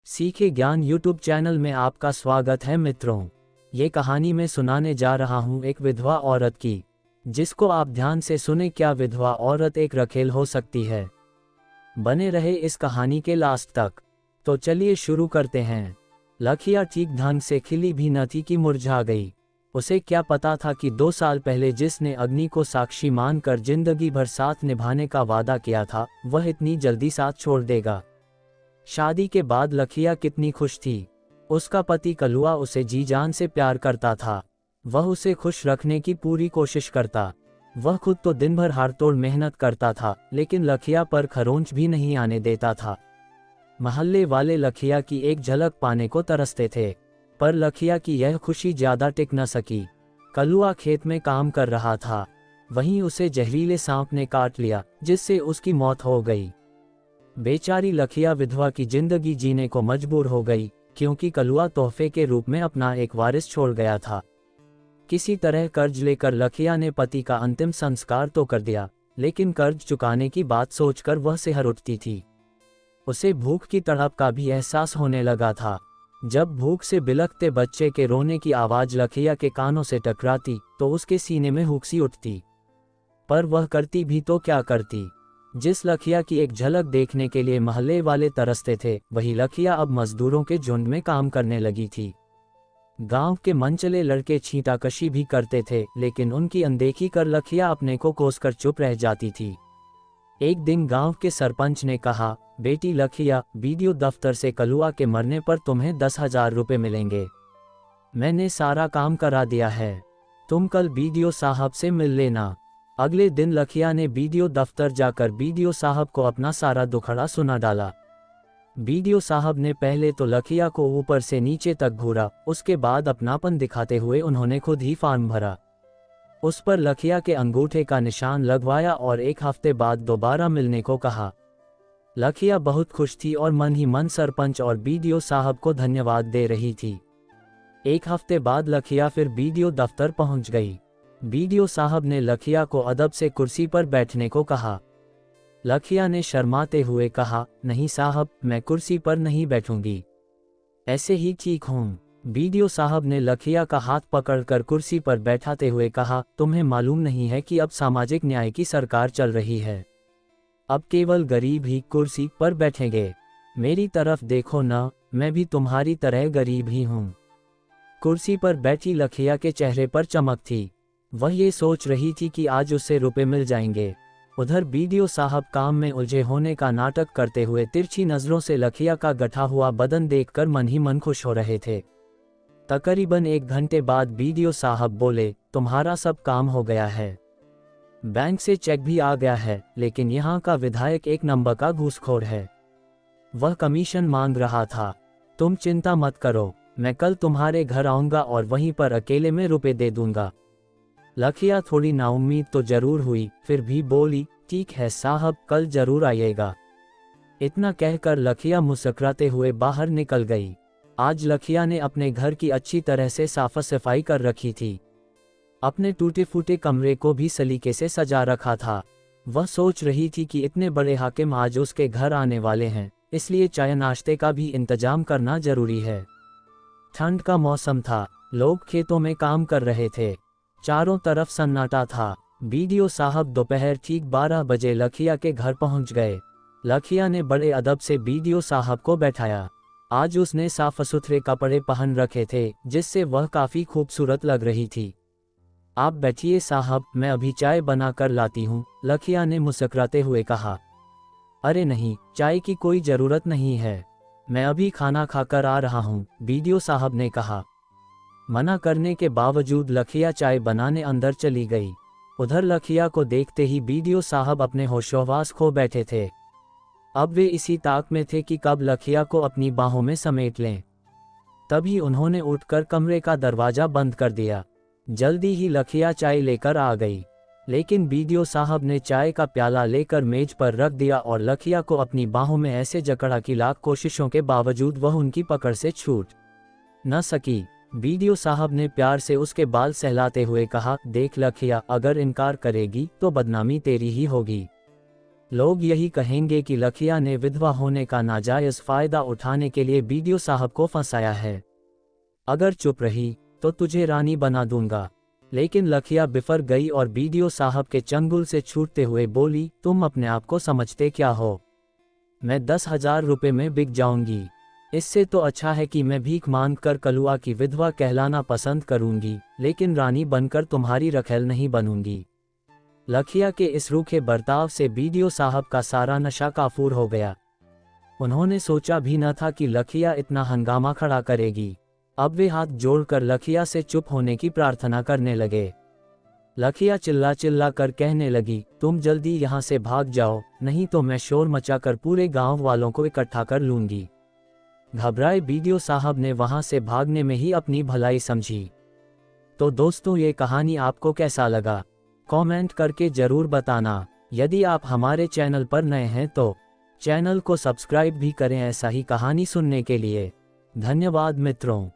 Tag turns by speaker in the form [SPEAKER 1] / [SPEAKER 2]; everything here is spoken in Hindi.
[SPEAKER 1] सीखे ज्ञान यूट्यूब चैनल में आपका स्वागत है मित्रों। ये कहानी मैं सुनाने जा रहा हूँ एक विधवा औरत की, जिसको आप ध्यान से सुने। क्या विधवा औरत एक रखेल हो सकती है? बने रहे इस कहानी के लास्ट तक। तो चलिए शुरू करते हैं। लखिया ठीक ढंग से खिली भी न थी कि मुरझा गई। उसे क्या पता था कि 2 साल पहले जिसने अग्नि को साक्षी मानकर जिंदगी भर साथ निभाने का वादा किया था, वह इतनी जल्दी साथ छोड़ देगा। शादी के बाद लखिया कितनी खुश थी। उसका पति कलुआ उसे जी जान से प्यार करता था। वह उसे खुश रखने की पूरी कोशिश करता। वह खुद तो दिन भर हाड़तोड़ मेहनत करता था, लेकिन लखिया पर खरोंच भी नहीं आने देता था। मोहल्ले वाले लखिया की एक झलक पाने को तरसते थे, पर लखिया की यह खुशी ज्यादा टिक न सकी। कलुआ खेत में काम कर रहा था, वहीं उसे जहरीले सांप ने काट लिया, जिससे उसकी मौत हो गई। बेचारी लखिया विधवा की जिंदगी जीने को मजबूर हो गई, क्योंकि कलुआ तोहफे के रूप में अपना एक वारिस छोड़ गया था। किसी तरह कर्ज लेकर लखिया ने पति का अंतिम संस्कार तो कर दिया, लेकिन कर्ज चुकाने की बात सोचकर वह सिहर उठती थी। उसे भूख की तड़प का भी एहसास होने लगा था। जब भूख से बिलखते बच्चे के रोने की आवाज लखिया के कानों से टकराती, तो उसके सीने में हुक सी उठती। पर वह करती भी तो क्या करती। जिस लखिया की एक झलक देखने के लिए मोहल्ले वाले तरसते थे, वही लखिया अब मजदूरों के झुंड में काम करने लगी थी। गांव के मनचले लड़के छींटाकशी भी करते थे, लेकिन उनकी अनदेखी कर लखिया अपने को कोसकर चुप रह जाती थी। एक दिन गांव के सरपंच ने कहा, बेटी लखिया, बीडीओ दफ्तर से कलुआ के मरने पर तुम्हें 10,000 रुपये मिलेंगे। मैंने सारा काम करा दिया है, तुम कल बीडीओ साहब से मिल लेना। अगले दिन लखिया ने बीडीओ दफ्तर जाकर बीडीओ साहब को अपना सारा दुखड़ा सुना डाला। बीडीओ साहब ने पहले तो लखिया को ऊपर से नीचे तक घूरा, उसके बाद अपनापन दिखाते हुए उन्होंने खुद ही फॉर्म भरा। उस पर लखिया के अंगूठे का निशान लगवाया और 1 हफ्ते बाद दोबारा मिलने को कहा। लखिया बहुत खुश थी और मन ही मन सरपंच और बीडीओ साहब को धन्यवाद दे रही थी। 1 हफ्ते बाद लखिया फिर बीडीओ दफ्तर पहुंच गई। बीडीओ साहब ने लखिया को अदब से कुर्सी पर बैठने को कहा। लखिया ने शर्माते हुए कहा, नहीं साहब, मैं कुर्सी पर नहीं बैठूंगी, ऐसे ही ठीक हूँ। बीडीओ साहब ने लखिया का हाथ पकड़कर कुर्सी पर बैठाते हुए कहा, तुम्हें मालूम नहीं है कि अब सामाजिक न्याय की सरकार चल रही है। अब केवल गरीब ही कुर्सी पर बैठेंगे। मेरी तरफ देखो न, मैं भी तुम्हारी तरह गरीब ही हूँ। कुर्सी पर बैठी लखिया के चेहरे पर चमक थी। वह ये सोच रही थी कि आज उसे रुपए मिल जाएंगे। उधर बीडीओ साहब काम में उलझे होने का नाटक करते हुए तिरछी नजरों से लखिया का गठा हुआ बदन देखकर मन ही मन खुश हो रहे थे। तकरीबन 1 घंटे बाद बीडीओ साहब बोले, तुम्हारा सब काम हो गया है। बैंक से चेक भी आ गया है, लेकिन यहाँ का विधायक 1 नंबर का घूसखोर है। वह कमीशन मांग रहा था। तुम चिंता मत करो, मैं कल तुम्हारे घर आऊंगा और वहीं पर अकेले में रुपए दे दूंगा। लखिया थोड़ी नाउम्मीद तो जरूर हुई, फिर भी बोली, ठीक है साहब, कल जरूर आइएगा। इतना कहकर लखिया मुस्कुराते हुए बाहर निकल गई। आज लखिया ने अपने घर की अच्छी तरह से साफ सफाई कर रखी थी। अपने टूटे फूटे कमरे को भी सलीके से सजा रखा था। वह सोच रही थी कि इतने बड़े हाकिम आज उसके घर आने वाले हैं, इसलिए चाय नाश्ते का भी इंतजाम करना जरूरी है। ठंड का मौसम था, लोग खेतों में काम कर रहे थे। चारों तरफ सन्नाटा था। बीडीओ साहब दोपहर ठीक 12 बजे लखिया के घर पहुंच गए। लखिया ने बड़े अदब से बीडीओ साहब को बैठाया। आज उसने साफ सुथरे कपड़े पहन रखे थे, जिससे वह काफी खूबसूरत लग रही थी। आप बैठिए साहब, मैं अभी चाय बना कर लाती हूँ, लखिया ने मुस्कुराते हुए कहा। अरे नहीं, चाय की कोई जरूरत नहीं है, मैं अभी खाना खाकर आ रहा हूँ, बीडीओ साहब ने कहा। मना करने के बावजूद लखिया चाय बनाने अंदर चली गई। उधर लखिया को देखते ही बीडीओ साहब अपने होशोहवास खो बैठे थे। अब वे इसी ताक में थे कि कब लखिया को अपनी बाहों में समेट लें। तभी उन्होंने उठकर कमरे का दरवाजा बंद कर दिया। जल्दी ही लखिया चाय लेकर आ गई, लेकिन बीडीओ साहब ने चाय का प्याला लेकर मेज पर रख दिया और लखिया को अपनी बाहों में ऐसे जकड़ा कि लाख कोशिशों के बावजूद वह उनकी पकड़ से छूट न सकी। बीडीओ साहब ने प्यार से उसके बाल सहलाते हुए कहा, देख लखिया, अगर इनकार करेगी तो बदनामी तेरी ही होगी। लोग यही कहेंगे कि लखिया ने विधवा होने का नाजायज़ फ़ायदा उठाने के लिए बीडीओ साहब को फंसाया है। अगर चुप रही तो तुझे रानी बना दूंगा। लेकिन लखिया बिफर गई और बीडीओ साहब के चंगुल से छूटते हुए बोली, तुम अपने आप को समझते क्या हो? मैं 10,000 रुपये में बिक जाऊंगी। इससे तो अच्छा है कि मैं भीख मांग कर कलुआ की विधवा कहलाना पसंद करूंगी, लेकिन रानी बनकर तुम्हारी रखेल नहीं बनूंगी। लखिया के इस रूखे बर्ताव से बीडीओ साहब का सारा नशा काफूर हो गया। उन्होंने सोचा भी न था कि लखिया इतना हंगामा खड़ा करेगी। अब वे हाथ जोड़कर लखिया से चुप होने की प्रार्थना करने लगे। लखिया चिल्ला चिल्ला कर कहने लगी, तुम जल्दी यहाँ से भाग जाओ, नहीं तो मैं शोर मचाकर पूरे गांव वालों को इकट्ठा कर लूंगी। घबराए बीडीओ साहब ने वहां से भागने में ही अपनी भलाई समझी। तो दोस्तों, ये कहानी आपको कैसा लगा? कमेंट करके जरूर बताना। यदि आप हमारे चैनल पर नए हैं तो चैनल को सब्सक्राइब भी करें ऐसा ही कहानी सुनने के लिए। धन्यवाद मित्रों।